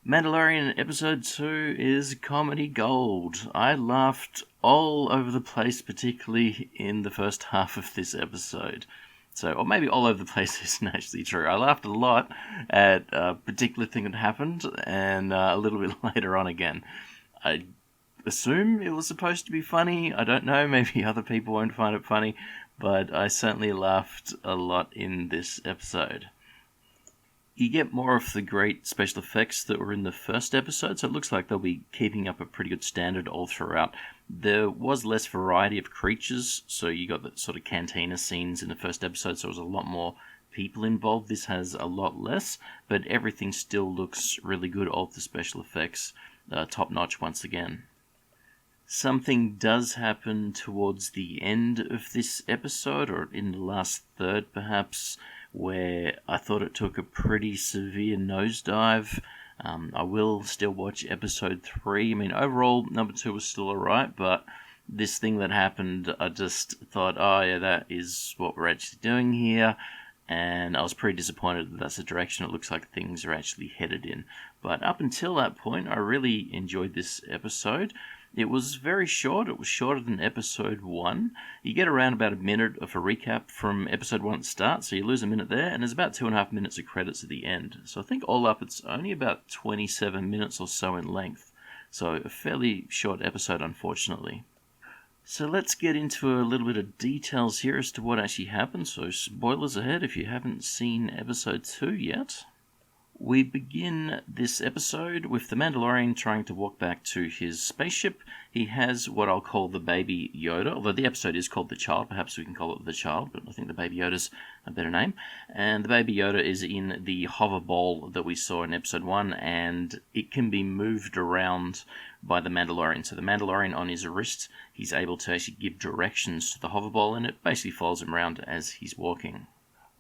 Mandalorian Episode 2 is comedy gold. I laughed all over the place, particularly in the first half of this episode. Or maybe all over the place isn't actually true. I laughed a lot at a particular thing that happened, and a little bit later on again. I assume it was supposed to be funny. I don't know, maybe other people won't find it funny, but I certainly laughed a lot in this episode. You get more of the great special effects that were in the first episode, so it looks like they'll be keeping up a pretty good standard all throughout. There was less variety of creatures, so you got the sort of cantina scenes in the first episode, so it was a lot more people involved. This has a lot less, but everything still looks really good. All of the special effects, top-notch once again. Something does happen towards the end of this episode, or in the last third perhaps, where I thought it took a pretty severe nosedive. I will still watch episode 3. I mean, overall, number 2 was still alright, but this thing that happened, I just thought, oh yeah, that is what we're actually doing here, and I was pretty disappointed that that's the direction it looks like things are actually headed in. But up until that point, I really enjoyed this episode. It was very short. It was shorter than episode 1. You get around about a minute of a recap from episode 1 at the start, so you lose a minute there, and there's about 2.5 minutes of credits at the end. So I think all up it's only about 27 minutes or so in length. So a fairly short episode, unfortunately. So let's get into a little bit of details here as to what actually happened. So spoilers ahead if you haven't seen episode 2 yet. We begin this episode with the Mandalorian trying to walk back to his spaceship. He has what I'll call the Baby Yoda, although the episode is called The Child. Perhaps we can call it The Child, but I think the Baby Yoda's a better name. And the Baby Yoda is in the hover ball that we saw in episode 1, and it can be moved around by the Mandalorian. So the Mandalorian on his wrist, he's able to actually give directions to the hover ball, and it basically follows him around as he's walking.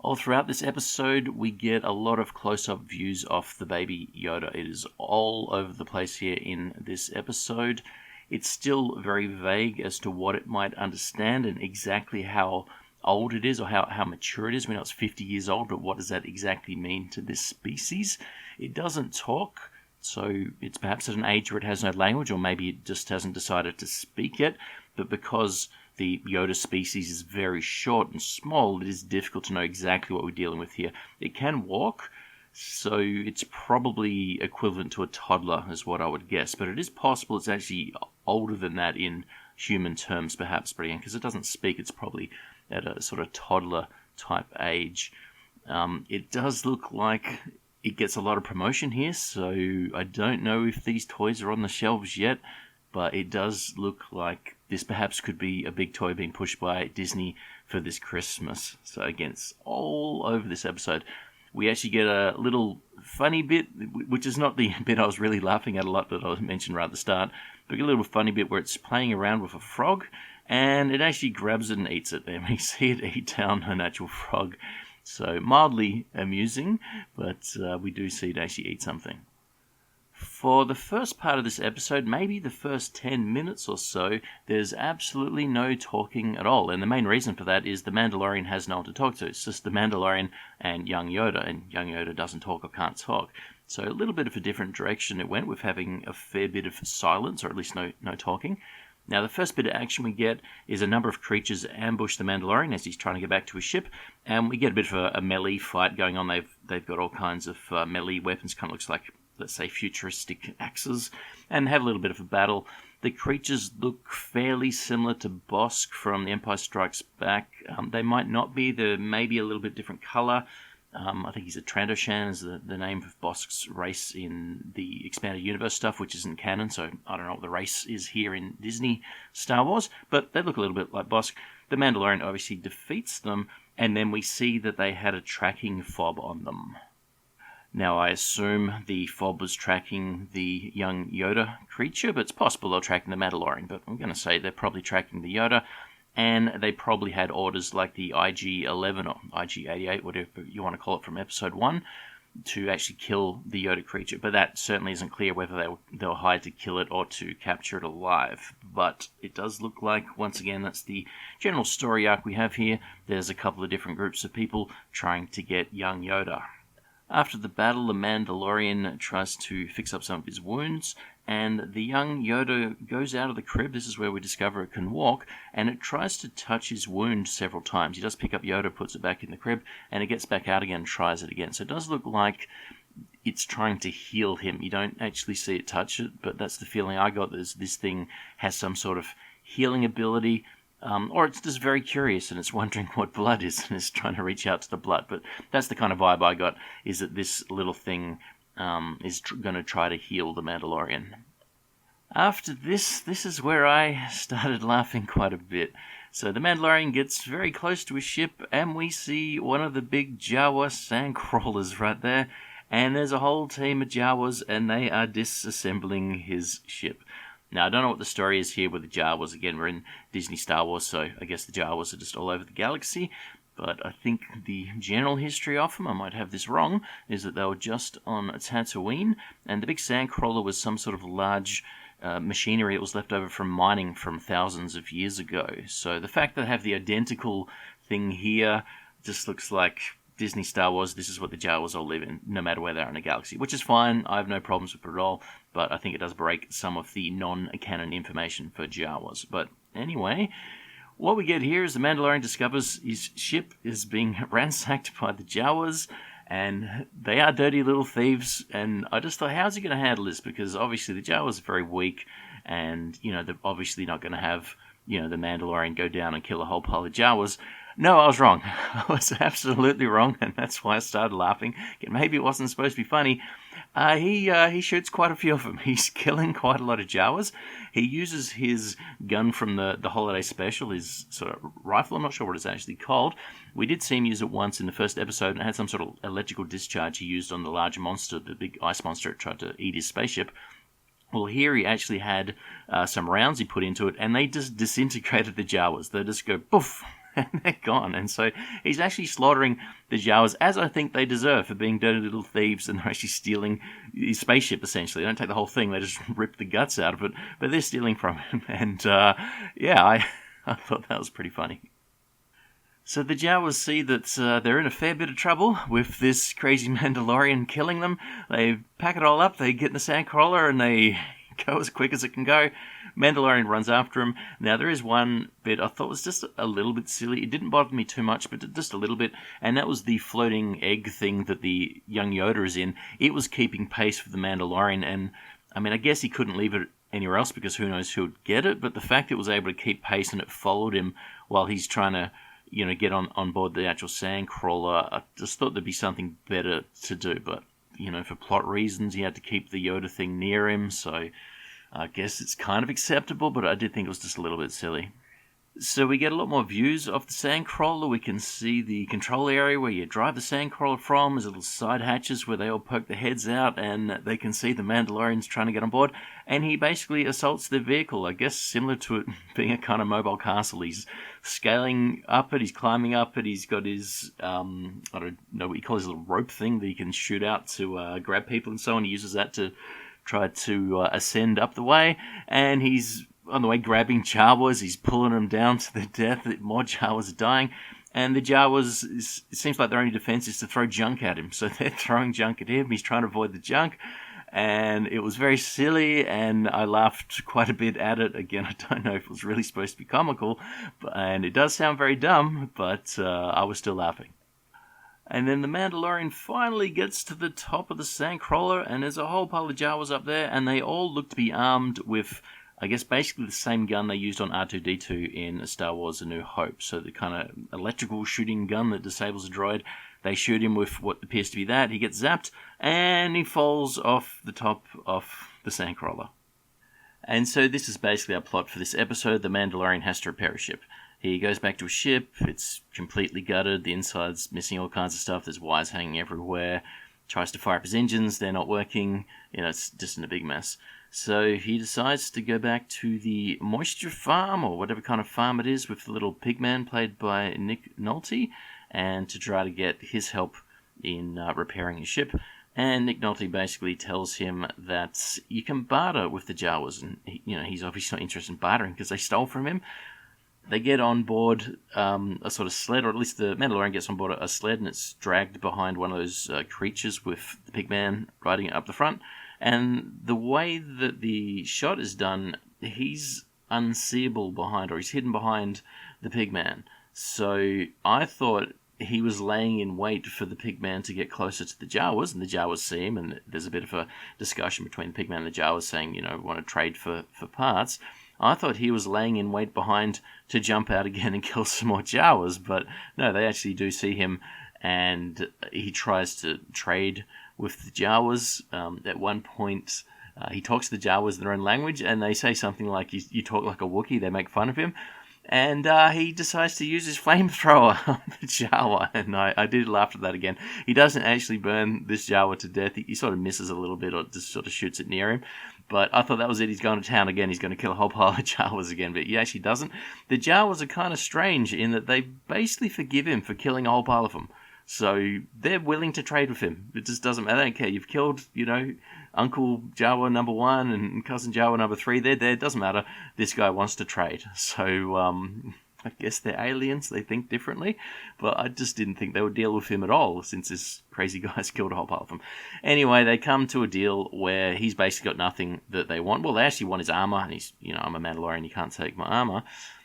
All throughout this episode, we get a lot of close-up views of the Baby Yoda. It is all over the place here in this episode. It's still very vague as to what it might understand and exactly how old it is or how mature it is. We know it's 50 years old, but what does that exactly mean to this species? It doesn't talk, so it's perhaps at an age where it has no language, or maybe it just hasn't decided to speak yet. But because the Yoda species is very short and small, it is difficult to know exactly what we're dealing with here. It can walk, so it's probably equivalent to a toddler is what I would guess, but it is possible it's actually older than that in human terms perhaps, but again, because it doesn't speak, it's probably at a sort of toddler type age. It does look like it gets a lot of promotion here, so I don't know if these toys are on the shelves yet, but it does look like this perhaps could be a big toy being pushed by Disney for this Christmas. So again, it's all over this episode. We actually get a little funny bit, which is not the bit I was really laughing at a lot that I mentioned right at the start, but a little funny bit where it's playing around with a frog, and it actually grabs it and eats it. And we see it eat down an actual frog. So mildly amusing, but we do see it actually eat something. For the first part of this episode, maybe the first 10 minutes or so, there's absolutely no talking at all. And the main reason for that is the Mandalorian has no one to talk to. It's just the Mandalorian and young Yoda, and young Yoda doesn't talk or can't talk. So a little bit of a different direction it went with having a fair bit of silence, or at least no talking. Now, the first bit of action we get is a number of creatures ambush the Mandalorian as he's trying to get back to his ship, and we get a bit of a melee fight going on. They've got all kinds of melee weapons, kind of looks like, let's say, futuristic axes, and have a little bit of a battle. The creatures look fairly similar to Bosk from The Empire Strikes Back. They might not be. They're maybe a little bit different colour. I think he's a Trandoshan is the name of Bosk's race in the Expanded Universe stuff, which isn't canon, so I don't know what the race is here in Disney Star Wars, but they look a little bit like Bosk. The Mandalorian obviously defeats them, and then we see that they had a tracking fob on them. Now, I assume the fob was tracking the young Yoda creature, but it's possible they're tracking the Mandalorian, but I'm going to say they're probably tracking the Yoda, and they probably had orders like the IG-11 or IG-88, whatever you want to call it, from Episode 1, to actually kill the Yoda creature. But that certainly isn't clear whether they were hired to kill it or to capture it alive. But it does look like, once again, that's the general story arc we have here. There's a couple of different groups of people trying to get young Yoda. After the battle, the Mandalorian tries to fix up some of his wounds, and the young Yoda goes out of the crib. This is where we discover it can walk, and it tries to touch his wound several times. He does pick up Yoda, puts it back in the crib, and it gets back out again and tries it again. So it does look like it's trying to heal him. You don't actually see it touch it, but that's the feeling I got. This thing has some sort of healing ability. Or it's just very curious and it's wondering what blood is and it's trying to reach out to the blood. But that's the kind of vibe I got, is that this little thing is going to try to heal the Mandalorian. After this is where I started laughing quite a bit. So the Mandalorian gets very close to his ship and we see one of the big Jawa sandcrawlers right there. And there's a whole team of Jawas and they are disassembling his ship. Now, I don't know what the story is here with the Jawas. Again, we're in Disney Star Wars, so I guess the Jawas are just all over the galaxy. But I think the general history of them, I might have this wrong, is that they were just on Tatooine, and the big sandcrawler was some sort of large machinery that was left over from mining from thousands of years ago. So the fact that they have the identical thing here just looks like Disney Star Wars, this is what the Jawas all live in, no matter where they are in a galaxy, which is fine. I have no problems with it at all, but I think it does break some of the non-canon information for Jawas. But anyway, what we get here is the Mandalorian discovers his ship is being ransacked by the Jawas, and they are dirty little thieves, and I just thought, how's he going to handle this? Because obviously the Jawas are very weak, and, they're obviously not going to have, the Mandalorian go down and kill a whole pile of Jawas. No, I was wrong. I was absolutely wrong, and that's why I started laughing. Maybe it wasn't supposed to be funny. He shoots quite a few of them. He's killing quite a lot of Jawas. He uses his gun from the holiday special, his sort of rifle. I'm not sure what it's actually called. We did see him use it once in the first episode, and it had some sort of electrical discharge he used on the large monster, the big ice monster that tried to eat his spaceship. Well, here he actually had some rounds he put into it, and they just disintegrated the Jawas. They just go poof, and they're gone. And so he's actually slaughtering the Jawas, as I think they deserve, for being dirty little thieves, and they're actually stealing his spaceship, essentially. They don't take the whole thing, they just rip the guts out of it, but they're stealing from him. And, I thought that was pretty funny. So the Jawas see that they're in a fair bit of trouble with this crazy Mandalorian killing them. They pack it all up, they get in the sandcrawler, and they go as quick as it can go. Mandalorian runs after him. Now, there is one bit I thought was just a little bit silly. It didn't bother me too much, but just a little bit, and that was the floating egg thing that the young Yoda is in. It was keeping pace with the Mandalorian, and, I guess he couldn't leave it anywhere else because who knows who would get it, but the fact it was able to keep pace and it followed him while he's trying to get on board the actual sandcrawler, I just thought there'd be something better to do, but, for plot reasons, he had to keep the Yoda thing near him, so I guess it's kind of acceptable, but I did think it was just a little bit silly. So we get a lot more views of the sandcrawler. We can see the control area where you drive the sandcrawler from. There's little side hatches where they all poke their heads out and they can see the Mandalorians trying to get on board. And he basically assaults their vehicle, I guess similar to it being a kind of mobile castle. He's scaling up it, he's climbing up it, he's got his, I don't know what you call his little rope thing that he can shoot out to grab people and so on. He uses that to try to ascend up the way, and he's on the way grabbing Jawas, he's pulling them down to their death, more Jawas are dying, and the Jawas, it seems like their only defense is to throw junk at him, so they're throwing junk at him, he's trying to avoid the junk, and it was very silly, and I laughed quite a bit at it. Again, I don't know if it was really supposed to be comical, and it does sound very dumb, but I was still laughing. And then the Mandalorian finally gets to the top of the sandcrawler, and there's a whole pile of Jawas up there, and they all look to be armed with, I guess, basically the same gun they used on R2-D2 in Star Wars A New Hope. So the kind of electrical shooting gun that disables a droid. They shoot him with what appears to be that. He gets zapped, and he falls off the top of the sandcrawler. And so this is basically our plot for this episode. The Mandalorian has to repair a ship. He goes back to his ship, it's completely gutted, the inside's missing all kinds of stuff, there's wires hanging everywhere, tries to fire up his engines, they're not working, it's just in a big mess. So he decides to go back to the moisture farm, or whatever kind of farm it is, with the little pigman played by Nick Nolte, and to try to get his help in repairing his ship. And Nick Nolte basically tells him that you can barter with the Jawas, and he's obviously not interested in bartering because they stole from him. They get on board a sort of sled, or at least the Mandalorian gets on board a sled, and it's dragged behind one of those creatures with the pig man riding it up the front. And the way that the shot is done, he's unseeable behind, or he's hidden behind the pig man. So I thought he was laying in wait for the pig man to get closer to the Jawas, and the Jawas see him, and there's a bit of a discussion between the pig man and the Jawas saying, want to trade for parts. I thought he was laying in wait behind to jump out again and kill some more Jawas, but no, they actually do see him, and he tries to trade with the Jawas. At one point, he talks to the Jawas in their own language, and they say something like, you talk like a Wookiee. They make fun of him. And he decides to use his flamethrower on the Jawa, and I did laugh at that again. He doesn't actually burn this Jawa to death. He sort of misses a little bit, or just sort of shoots it near him. But I thought that was it. He's going to town again. He's going to kill a whole pile of Jawas again, but he actually doesn't. The Jawas are kind of strange in that they basically forgive him for killing a whole pile of them. So they're willing to trade with him. It just doesn't matter. They don't care. You've killed, Uncle Jawa number 1 and Cousin Jawa number 3. They're there. It doesn't matter. This guy wants to trade. So I guess they're aliens. They think differently. But I just didn't think they would deal with him at all, since this crazy guy's killed a whole pile of them. Anyway, they come to a deal where he's basically got nothing that they want. Well, they actually want his armor. And he's, I'm a Mandalorian. You can't take my armor.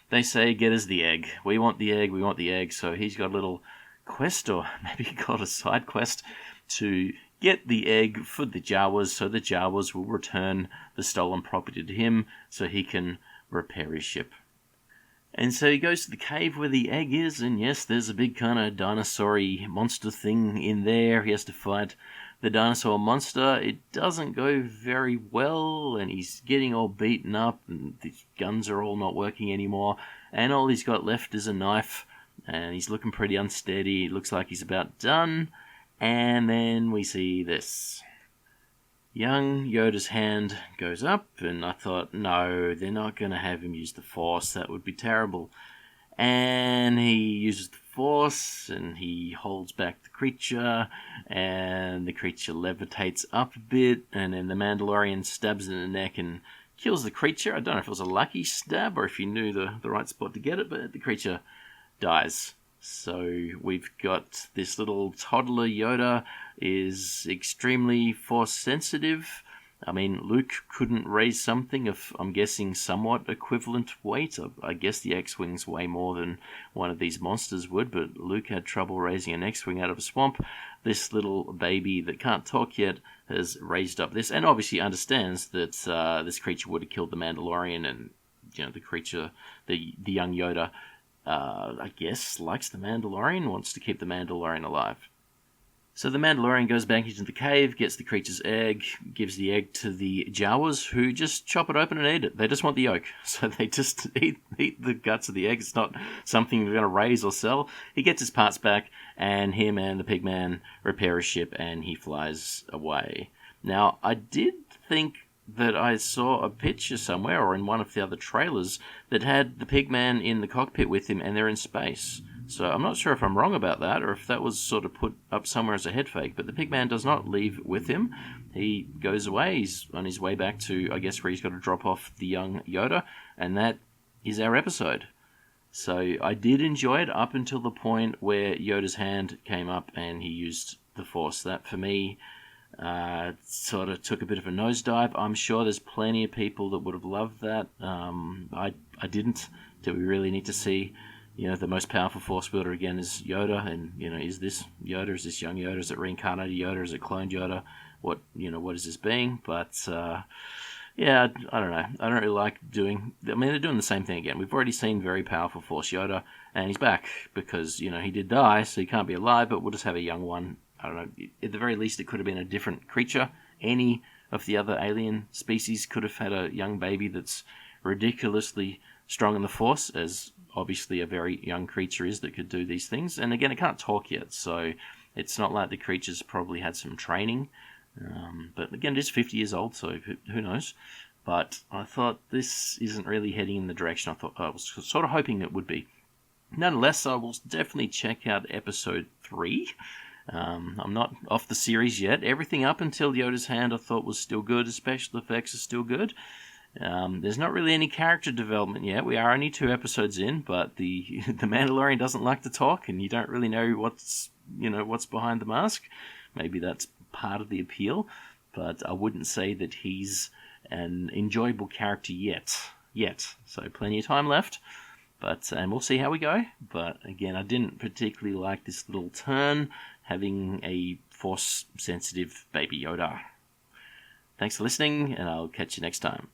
They say, get us the egg. We want the egg. We want the egg. So he's got a little quest, or maybe he got a side quest, to get the egg for the Jawas, so the Jawas will return the stolen property to him so he can repair his ship. And so he goes to the cave where the egg is, and yes, there's a big kind of dinosaur-y monster thing in there. He has to fight the dinosaur monster. It doesn't go very well, and he's getting all beaten up, and the guns are all not working anymore, and all he's got left is a knife. And he's looking pretty unsteady. It looks like he's about done. And then we see this. Young Yoda's hand goes up, and I thought, no, they're not going to have him use the Force. That would be terrible. And he uses the Force, and he holds back the creature, and the creature levitates up a bit, and then the Mandalorian stabs in the neck and kills the creature. I don't know if it was a lucky stab or if he knew the right spot to get it, but the creature dies. So we've got this little toddler Yoda is extremely Force sensitive. I mean, Luke couldn't raise something of, I'm guessing, somewhat equivalent weight. I guess the X-Wings weigh more than one of these monsters would, but Luke had trouble raising an X-Wing out of a swamp. This little baby that can't talk yet has raised up this, and obviously understands that this creature would have killed the Mandalorian, and the creature, the young Yoda, I guess, likes the Mandalorian, wants to keep the Mandalorian alive. So the Mandalorian goes back into the cave, gets the creature's egg, gives the egg to the Jawas, who just chop it open and eat it. They just want the yolk, so they just eat the guts of the egg. It's not something they're going to raise or sell. He gets his parts back, and him and the pigman repair his ship, and he flies away. Now, I did think that I saw a picture somewhere, or in one of the other trailers, that had the pigman in the cockpit with him, and they're in space. So I'm not sure if I'm wrong about that, or if that was sort of put up somewhere as a head fake, but the pigman does not leave with him. He goes away. He's on his way back to, I guess, where he's got to drop off the young Yoda, and that is our episode. So I did enjoy it up until the point where Yoda's hand came up and he used the Force. That, for me, sort of took a bit of a nosedive. I'm sure there's plenty of people that would have loved that. I didn't. Do we really need to see, the most powerful Force wielder again is Yoda? And, is this Yoda? Is this young Yoda? Is it reincarnated Yoda? Is it cloned Yoda? What is this being? But, yeah, I don't know. I don't really like they're doing the same thing again. We've already seen very powerful Force Yoda, and he's back because, he did die, so he can't be alive, but we'll just have a young one. I don't know, at the very least it could have been a different creature. Any of the other alien species could have had a young baby that's ridiculously strong in the Force, as obviously a very young creature is that could do these things. And again, it can't talk yet, so it's not like the creature's probably had some training. But again, it is 50 years old, so who knows. But I thought this isn't really heading in the direction I was sort of hoping it would be. Nonetheless, I will definitely check out episode 3. I'm not off the series yet. Everything up until Yoda's hand I thought was still good. The special effects are still good. There's not really any character development yet. We are only 2 episodes in, but the Mandalorian doesn't like to talk, and you don't really know what's behind the mask. Maybe that's part of the appeal, but I wouldn't say that he's an enjoyable character yet. So plenty of time left. And we'll see how we go. But again, I didn't particularly like this little turn, having a Force-sensitive Baby Yoda. Thanks for listening, and I'll catch you next time.